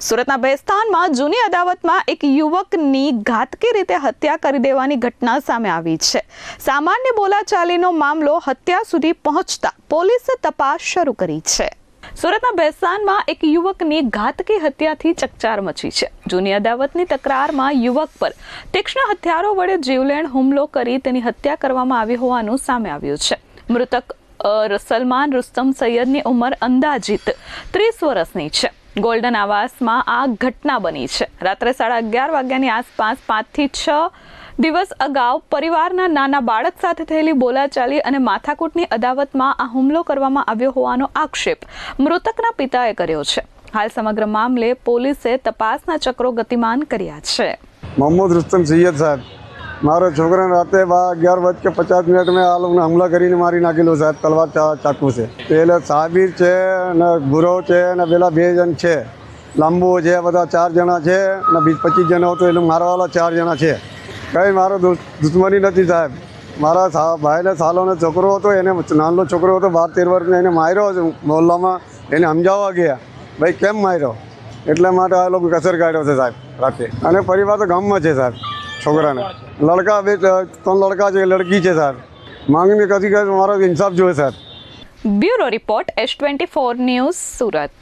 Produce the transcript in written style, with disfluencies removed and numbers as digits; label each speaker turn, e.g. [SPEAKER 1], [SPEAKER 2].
[SPEAKER 1] સુરતના ભેસ્તાનમાં જૂની અદાવતમાં એક યુવકની ઘાતકી રીતે હત્યા કરી દેવાની ઘટના સામે આવી છે. સામાન્ય બોલાચાલીનો મામલો હત્યા સુધી પહોંચતા પોલીસે તપાસ શરૂ કરી છે. સુરતના ભેસ્તાનમાં એક યુવકની ઘાતકી હત્યાથી ચકચાર મચી છે. જૂની અદાવતની તકરારમાં યુવક પર તીક્ષ્ણ હથિયારો વડે જીવલેણ હુમલો કરી તેની હત્યા કરવામાં આવી હોવાનું સામે આવ્યું છે. મૃતક સલમાન રુસ્તમ સૈયદની ઉંમર અંદાજિત 30 વર્ષની છે. ગોલ્ડન આવાસમાં આ ઘટના બની છે. રાત્રે 11:30 વાગ્યાની આસપાસ 5 થી 6 દિવસ અગાઉ પરિવારના નાના બાળક સાથે થયેલી બોલાચાલી અને માથાકૂટની અદાવતમાં આ હુમલો કરવામાં આવ્યો હોવાનો આક્ષેપ મૃતકના પિતાએ કર્યો છે. હાલ સમગ્ર મામલે પોલીસે તપાસના ચક્રો ગતિમાન કર્યા છે.
[SPEAKER 2] મોહમ્મદ રુસ્તમ સૈયદ સાહેબ, મારો છોકરાને રાતે 11:50 મેં આ લોકોને હુમલા કરીને મારી નાખેલો સાહેબ, તલવાર ચાકુ છે. એટલે સાબિર છે ને ગુરવ છે ને પેલા 2 જણ છે, લાંબુ છે, બધા 4 જણા છે ને 25 જણા હતો એટલે મારવાવાળા 4 જણા છે. કંઈ મારો દુશ્મની નથી સાહેબ. મારા ભાઈને સાલોનો છોકરો હતો, એને નાનો છોકરો હતો 12-13 વર્ષનો, એને માર્યો મોહલ્લામાં. એને સમજાવવા ગયા ભાઈ કેમ માર્યો, એટલે માટે આ લોકો કસર કાઢ્યો છે સાહેબ રાતે. અને પરિવાર તો ગામમાં છે સાહેબ. છોકરાને લડકા 3 લડકા છે, લડકી છે સાહેબ. માંગણી કથી મારો ઇન્સાફ જોઈએ સાહેબ.
[SPEAKER 1] Bureau report S24 news Surat.